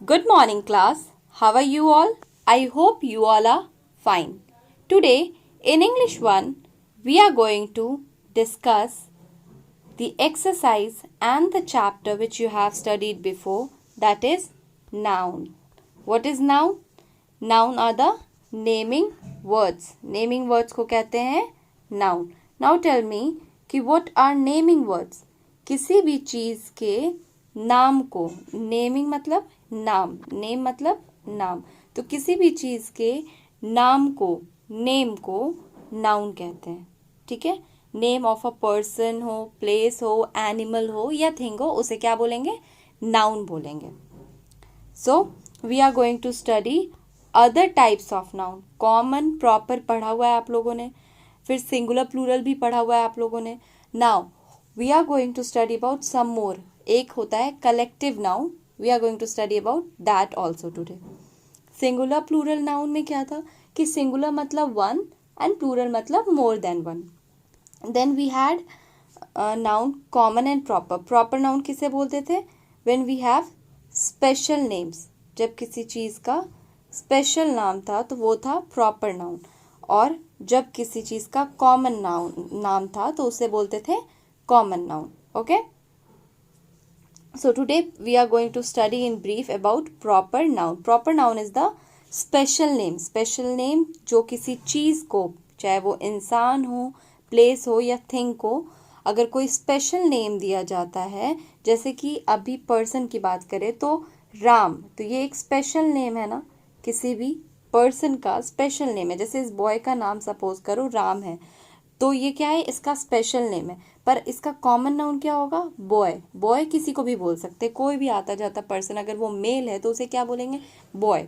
Good morning, class. How are you all? I hope you all are fine. Today, in English 1, we are going to discuss the exercise and the chapter which you have studied before, that is noun. What is noun? Noun are the naming words. Naming words को कहते हैं noun. Now tell me कि what are naming words? किसी भी चीज़ के नाम को, naming मतलब नाम, नेम मतलब नाम, तो किसी भी चीज़ के नाम को, नेम को नाउन कहते हैं. ठीक है. नेम ऑफ अ पर्सन हो, प्लेस हो, एनिमल हो या थिंग हो, उसे क्या बोलेंगे? नाउन बोलेंगे. So we are going to study other types of noun. Common, proper पढ़ा हुआ है आप लोगों ने, फिर सिंगुलर प्लूरल भी पढ़ा हुआ है आप लोगों ने. Now we are going to study about some more. एक होता है collective noun. We are going to study about that also today. Singular plural noun में क्या था कि सिंगुलर मतलब वन एंड प्लूरल मतलब more than one. Then we had noun common and proper. Proper noun किसे बोलते थे? When we have special names. जब किसी चीज़ का स्पेशल नाम था तो वो था प्रॉपर नाउन. और जब किसी चीज़ का कॉमन नाम था तो उसे बोलते थे common noun. Okay. So today we are going to study in brief about proper noun. Proper noun is the special name. Special name जो किसी चीज़ को, चाहे वो इंसान हो, प्लेस हो या थिंग को, अगर कोई स्पेशल नेम दिया जाता है, जैसे कि अभी पर्सन की बात करें तो राम, तो ये एक स्पेशल नेम है ना. किसी भी पर्सन का स्पेशल नेम है. जैसे इस बॉय का नाम सपोज करो राम है, तो ये क्या है? इसका स्पेशल नेम है. पर इसका कॉमन नाउन क्या होगा? बॉय. बॉय किसी को भी बोल सकते, कोई भी आता जाता पर्सन, अगर वो मेल है तो उसे क्या बोलेंगे? बॉय.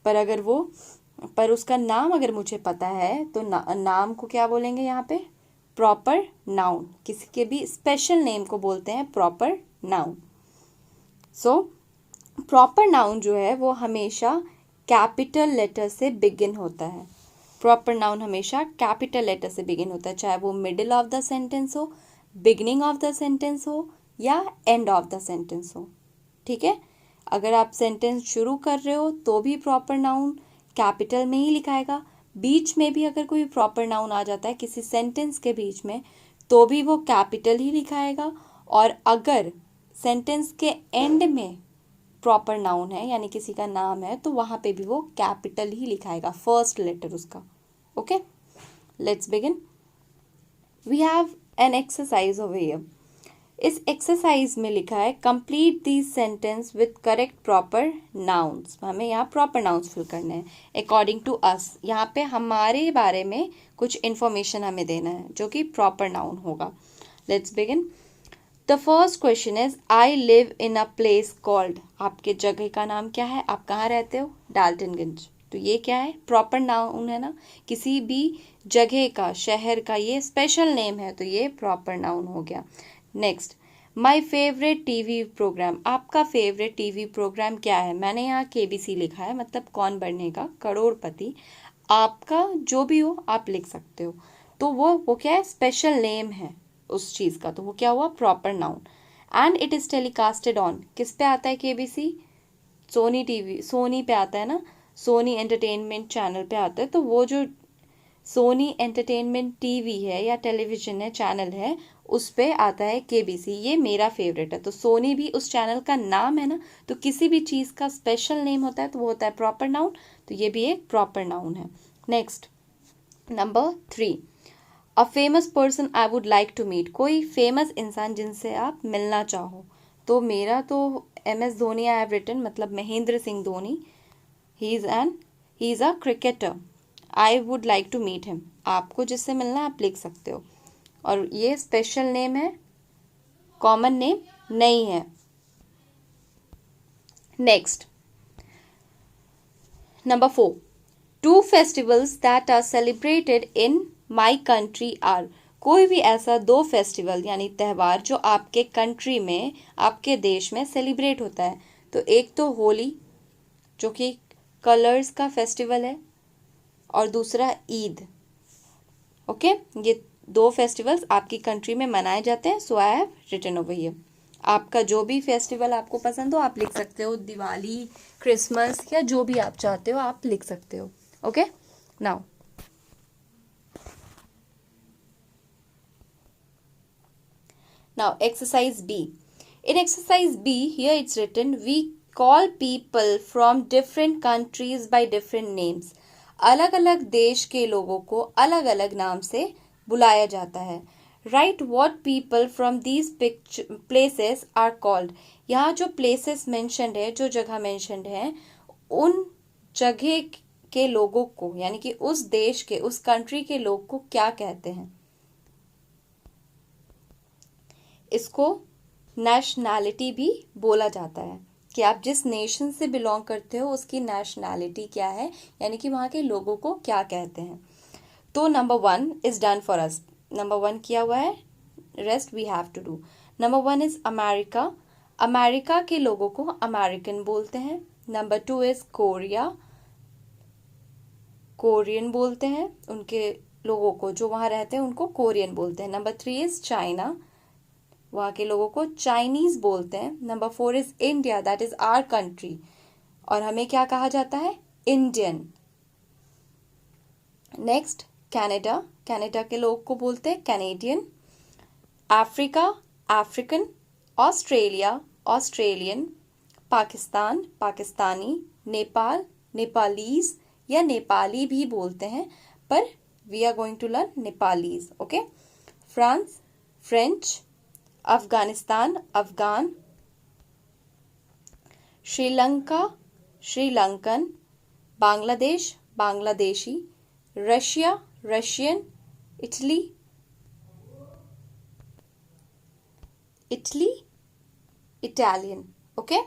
पर उसका नाम अगर मुझे पता है तो नाम को क्या बोलेंगे यहाँ पे? Proper noun. किसी के भी स्पेशल नेम को बोलते हैं proper noun. So proper noun जो है वो हमेशा कैपिटल लेटर से बिगिन होता है. प्रॉपर नाउन हमेशा कैपिटल लेटर से बिगिन होता है, चाहे वो मिडिल ऑफ द सेंटेंस हो, बिगिनिंग ऑफ द सेंटेंस हो या एंड ऑफ द सेंटेंस हो. ठीक है. अगर आप सेंटेंस शुरू कर रहे हो तो भी प्रॉपर नाउन कैपिटल में ही लिखाएगा. बीच में भी अगर कोई प्रॉपर नाउन आ जाता है किसी सेंटेंस के बीच में तो भी वो कैपिटल ही लिखाएगा. और अगर सेंटेंस के एंड में प्रॉपर नाउन है यानी किसी का नाम है तो वहाँ पे भी वो कैपिटल ही लिखाएगा, फर्स्ट लेटर उसका. Okay, let's begin. We have an exercise over here. इस एक्सरसाइज में लिखा है complete this sentence with correct proper nouns. हमें यहाँ प्रॉपर नाउन्स फिल करने हैं अकॉर्डिंग टू अस. यहाँ पे हमारे बारे में कुछ इन्फॉर्मेशन हमें देना है जो कि प्रॉपर नाउन होगा. Let's begin. The first question is I live in a place called. आपके जगह का नाम क्या है? आप कहाँ रहते हो? डाल्टनगंज. तो ये क्या है? प्रॉपर नाउन है ना. किसी भी जगह का, शहर का ये स्पेशल नेम है तो ये प्रॉपर नाउन हो गया. Next, my favourite TV programme. आपका फेवरेट टीवी प्रोग्राम क्या है? मैंने यहाँ केबीसी लिखा है, मतलब कौन बनेगा करोड़पति. आपका जो भी हो आप लिख सकते हो. तो वो क्या है? स्पेशल नेम है उस चीज़ का, तो वो क्या हुआ? Proper noun. And it is telecasted on. किस पे आता है केबीसी? सोनी टीवी, सोनी पे आता है ना, सोनी एंटरटेनमेंट चैनल पे आता है. तो वो जो सोनी एंटरटेनमेंट टीवी है या टेलीविज़न है, चैनल है, उस पे आता है केबीसी. ये मेरा फेवरेट है. तो सोनी भी उस चैनल का नाम है ना. तो किसी भी चीज़ का स्पेशल नेम होता है तो वो होता है प्रॉपर नाउन. तो ये भी एक प्रॉपर नाउन है. Next, number 3, a famous person I would like to meet. कोई फेमस इंसान जिनसे आप मिलना चाहो. तो मेरा तो MS Dhoni I have written, मतलब Mahendra Singh Dhoni. He is a cricketer. I would like to meet him. आपको जिससे मिलना है आप लिख सकते हो. और ये स्पेशल नेम है, कॉमन नेम नहीं है. Next, number 4, two festivals that are celebrated in my country are. कोई भी ऐसा 2 फेस्टिवल यानी त्यौहार जो आपके कंट्री में, आपके देश में सेलिब्रेट होता है. तो एक तो होली जो कि कलर्स का फेस्टिवल है, और दूसरा ईद. ओके, ये 2 फेस्टिवल्स आपकी कंट्री में मनाए जाते हैं. So I have written over here. आपका जो भी फेस्टिवल आपको पसंद हो आप लिख सकते हो, दिवाली, क्रिसमस या जो भी आप चाहते हो आप लिख सकते हो. Okay, now exercise B. In exercise B, here it's written, we call people from different countries by different names. अलग अलग देश के लोगों को अलग अलग नाम से बुलाया जाता है. Write what people from these places are called. यहाँ जो places mentioned है, जो जगह mentioned है, उन जगह के लोगों को यानी कि उस देश के, उस कंट्री के लोग को क्या कहते हैं. इसको नेशनैलिटी भी बोला जाता है कि आप जिस नेशन से बिलोंग करते हो उसकी नेशनैलिटी क्या है, यानी कि वहाँ के लोगों को क्या कहते हैं. तो number 1 is done for us. Number 1 किया हुआ है, rest we have to do. Number 1 is America. America के लोगों को अमेरिकन बोलते हैं. Number 2 is Korea. कोरियन बोलते हैं, उनके लोगों को जो वहाँ रहते हैं उनको कोरियन बोलते हैं. Number 3 is China. वहाँ के लोगों को चाइनीज बोलते हैं. Number 4 is India, that is our country, और हमें क्या कहा जाता है, इंडियन. Next Canada. कनाडा के लोग को बोलते हैं Canadian. Africa, African. Australia, Australian. Pakistan, Pakistani. Nepal, Nepalese या नेपाली भी बोलते हैं, पर we are going to learn Nepalese. Okay. France, French. Afghanistan, Afghan. Sri Lanka, Sri Lankan. Bangladesh, Bangladeshi. Russia, Russian. Italy, Italy, Italian. Okay.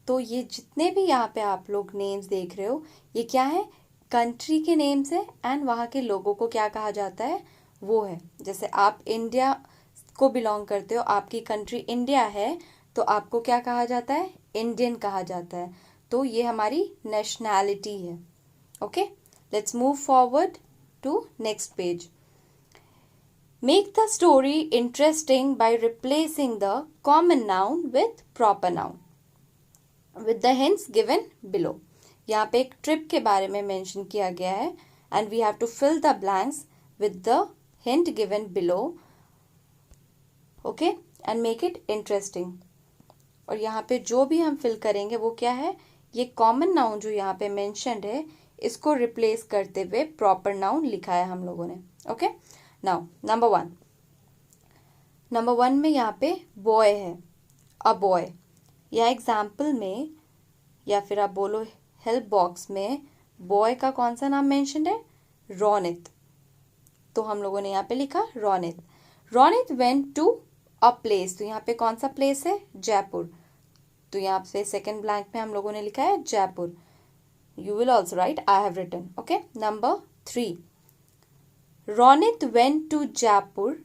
तो ये जितने भी यहाँ पे आप लोग नेम्स देख रहे हो, ये क्या है, कंट्री के नेम्स है, एंड वहाँ के लोगों को क्या कहा जाता है वो है. जैसे आप इंडिया को बिलोंग करते हो, आपकी कंट्री इंडिया है, तो आपको क्या कहा जाता है, इंडियन कहा जाता है. तो ये हमारी नेशनैलिटी है. Okay, let's move forward to next page. Make the story interesting by replacing the common noun with proper noun with the hints given below. यहाँ पे एक ट्रिप के बारे में मेंशन किया गया है, and we have to fill the blanks with the hint given below. Okay, and make it interesting. और यहाँ पे जो भी हम फिल करेंगे वो क्या है, ये कॉमन नाउन जो यहाँ पे मेंशनड है, इसको रिप्लेस करते हुए प्रॉपर नाउन लिखा है हम लोगों ने. ओके. Now number 1. नंबर 1 में यहाँ पे बॉय है, अ बॉय. या एग्जाम्पल में या फिर आप बोलो हेल्प बॉक्स में बॉय का कौन सा नाम मेंशनड है, रोनित. तो हम लोगों ने यहाँ पे लिखा Ronit. Ronit went to a place. तो यहाँ पे कौन सा प्लेस है, जयपुर. तो यहाँ पे सेकंड ब्लैंक में हम लोगों ने लिखा है Jaipur. You will also write I have written. Okay. Number 3. Ronit went to Jaipur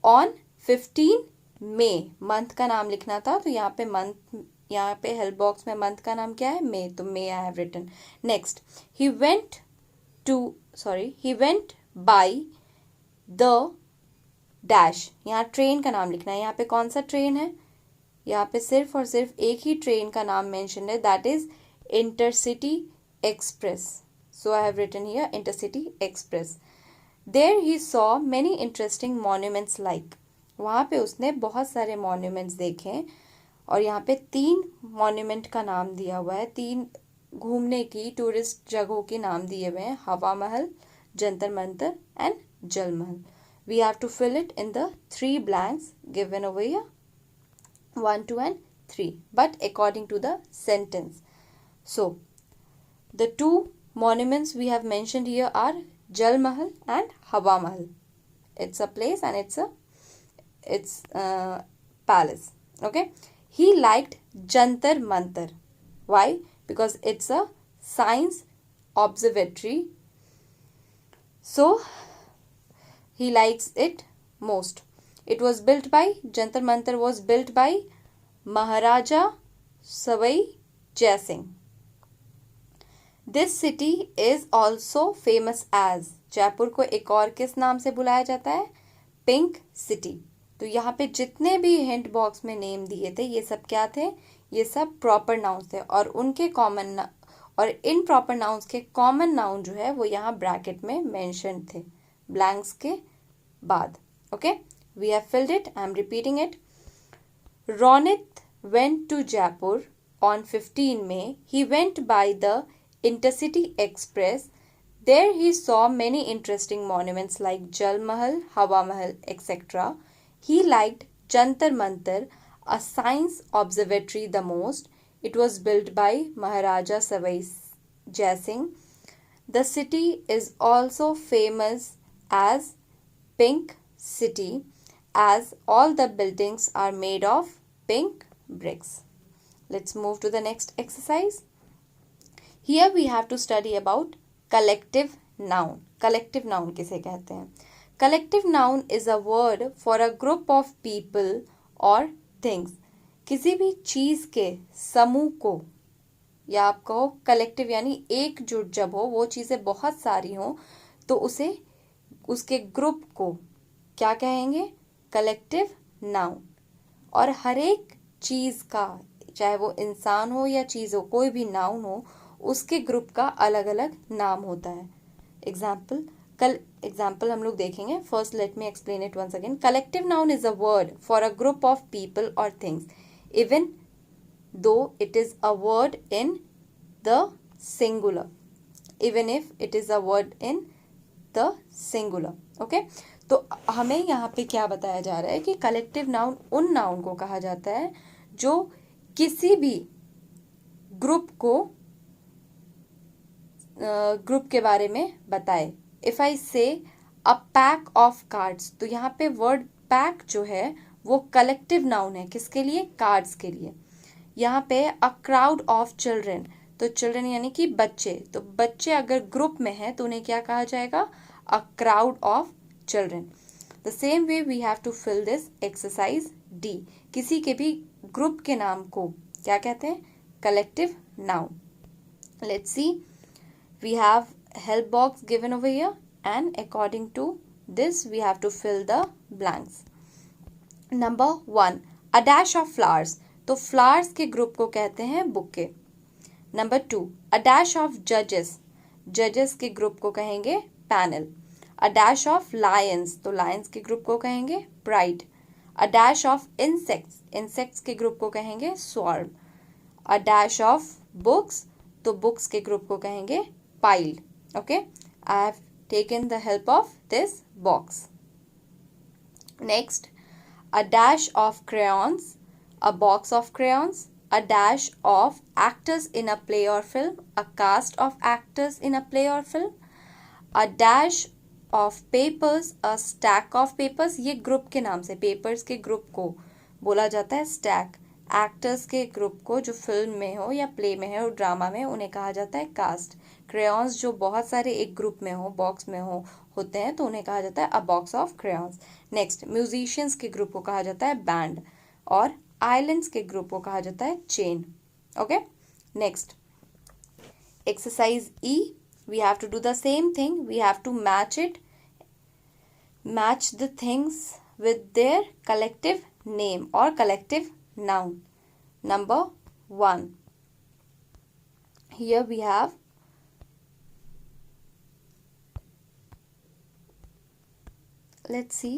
on 15 May. Month का नाम लिखना था, तो यहाँ पे मंथ, यहाँ पे हेल्प बॉक्स में मंथ का नाम क्या है, मे. तो May I have written. Next, he went by the dash. यहाँ ट्रेन का नाम लिखना है. यहाँ पे कौन सा ट्रेन है, यहाँ पे सिर्फ और सिर्फ एक ही ट्रेन का नाम मेंशन है, that is intercity express. So I have written here intercity express. There he saw many interesting monuments like. वहाँ पे उसने बहुत सारे मॉन्यूमेंट्स देखे, और यहाँ पे 3 मॉन्यूमेंट का नाम दिया हुआ है, 3 घूमने की टूरिस्ट जगहों के नाम दिए हुए हैं, हवा महल, जंतर मंतर एंड जल महल. We have to fill it in the 3 blanks given over here, 1, 2 and 3, but according to the sentence. So the 2 monuments we have mentioned here are Jal Mahal and Hawa Mahal. It's a place and it's palace. Okay. He liked Jantar Mantar. Why? Because it's a science observatory. So he likes it most. It was built by, Jantar Mantar was built by Maharaja Savai Jai Singh. This city is also famous as. Jaipur को एक और किस नाम से बुलाया जाता है, pink city. तो यहाँ पे जितने भी हिंट बॉक्स में नेम दिए थे ये सब क्या थे, ये सब प्रॉपर नाउन्स थे, और उनके कॉमन और इन प्रॉपर नाउन्स के कॉमन नाउन जो है वो यहाँ ब्रैकेट में मेंशन थे ब्लैंक्स के बाद. Okay, we have filled it. I am repeating it. Ronit went to Jaipur on 15 May. He went by the Intercity Express. There he saw many interesting monuments like Jal Mahal, Hawa Mahal, etc. He liked Jantar Mantar, a science observatory, the most. It was built by Maharaja Savai Jai Singh. The city is also famous as Pink City, as all the buildings are made of pink bricks. Let's move to the next exercise. Here we have to study about collective noun. Collective noun किसे कहते हैं? Collective noun is a word for a group of people or things. किसी भी चीज़ के समूह को, या आप कहो कलेक्टिव यानी एकजुट जब हो, वो चीज़ें बहुत सारी हों तो उसे, उसके ग्रुप को क्या कहेंगे? Collective noun. और हर एक चीज़ का, चाहे वो इंसान हो या चीज़ हो, कोई भी नाउन हो, उसके ग्रुप का अलग अलग नाम होता है. एग्जाम्पल हम लोग देखेंगे. First let me explain it once again. Collective noun is a word for a group of people और things even though it is a word in the singular. Even if it is a word in the singular. Okay, तो हमें यहाँ पे क्या बताया जा रहा है कि कलेक्टिव नाउन उन नाउन को कहा जाता है जो किसी भी ग्रुप को, ग्रुप के बारे में बताए. इफ आई से अ पैक ऑफ कार्ड्स, तो यहाँ पे वर्ड पैक जो है वो कलेक्टिव नाउन है. किसके लिए? कार्ड्स के लिए. यहाँ पे अ क्राउड ऑफ चिल्ड्रन, तो चिल्ड्रन यानी कि बच्चे, तो बच्चे अगर ग्रुप में हैं तो उन्हें क्या कहा जाएगा? A crowd of children. The same way we have to fill this exercise D. किसी के भी ग्रुप के नाम को क्या कहते हैं? Collective noun. Let's see. We have help box given over here and according to this we have to fill the blanks. Number 1. A dash of flowers. तो flowers के ग्रुप को कहते हैं bouquet. Number 2. A dash of judges. Judges के group को कहेंगे panel. A dash of lions, तो lions के ग्रुप को कहेंगे pride. A dash of insects, insects के ग्रुप को कहेंगे swarm. A dash of books, तो books के ग्रुप को कहेंगे pile. Okay, I have taken the help of this box. Next, a dash of crayons, a box of crayons. A dash of actors in a play or film, a cast of actors in a play or film. A dash of papers, a stack of papers. ये group के नाम से, papers के group को बोला जाता है stack. Actors के ग्रुप को जो फिल्म में हो या प्ले में हो, ड्रामा में, उन्हें कहा जाता है कास्ट. क्रेयॉन्स जो बहुत सारे एक ग्रुप में हो, बॉक्स में हो होते हैं, तो उन्हें कहा जाता है अ box of crayons. Next, musicians के ग्रुप को कहा जाता है बैंड, और आइलैंड्स के ग्रुप को कहा जाता है chain. Okay, next exercise E. We have to do the same thing. We have to match the things with their collective name or collective noun. Number 1. Here we have let's see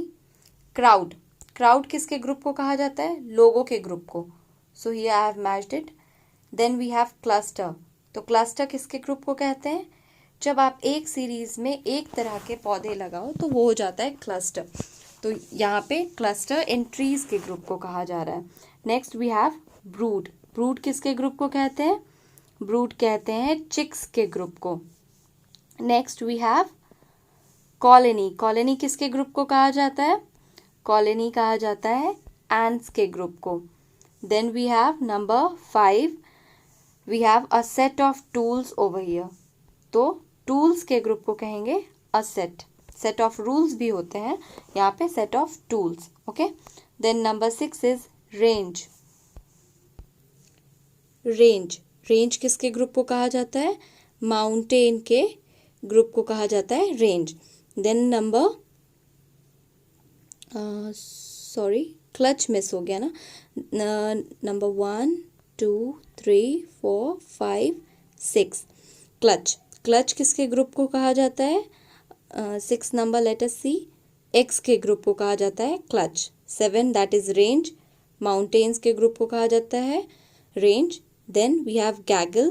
crowd. Crowd किसके group को कहा जाता है? लोगों के group को. So here I have matched it. Then we have cluster. तो cluster किसके ग्रुप को कहते हैं? जब आप एक सीरीज में एक तरह के पौधे लगाओ तो वो हो जाता है क्लस्टर. तो यहाँ पे क्लस्टर इन ट्रीज के ग्रुप को कहा जा रहा है. Next we have brood. Brood किसके ग्रुप को कहते हैं? ब्रूड कहते हैं चिक्स के ग्रुप को. Next we have colony. Colony किसके ग्रुप को कहा जाता है? कॉलोनी कहा जाता है एंट्स के ग्रुप को. Then we have number 5. We have a set of tools over here. तो टूल्स के ग्रुप को कहेंगे a set. Set of rules भी होते हैं, यहाँ पे set of tools. Okay, then number 6 is range. Range. Range किसके ग्रुप को कहा जाता है? माउंटेन के ग्रुप को कहा जाता है range. Then number sorry, clutch miss हो गया ना। Number 1 2 3 4 5 6, clutch. क्लच किसके ग्रुप को कहा जाता है? 6 नंबर लेटर सी, एक्स के ग्रुप को कहा जाता है clutch. 7 that is range, mountains के ग्रुप को कहा जाता है range. Then we have gaggle,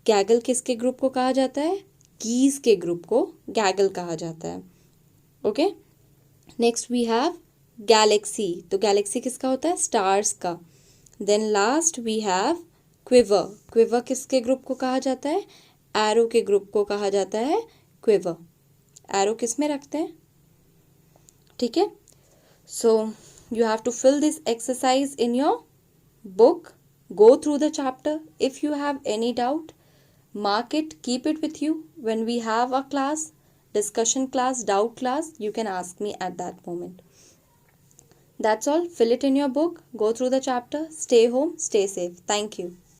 gaggle किसके ग्रुप को कहा जाता है? कीज के ग्रुप को गैगल कहा जाता है। Okay, next we have galaxy, तो गैलेक्सी किसका होता है? स्टार्स का। Then last we have quiver, quiver किसके ग्रुप को कहा जाता है? एरो के ग्रुप को कहा जाता है क्विवर। एरो किस में रखते हैं? ठीक है, सो you have to fill this exercise in your book. Go through the chapter. If you have any doubt, mark it, keep it with you. When we have a class, discussion class, doubt class, you can ask me at that moment. That's all. Fill it in your book. Go through the chapter. Stay home. Stay safe. Thank you.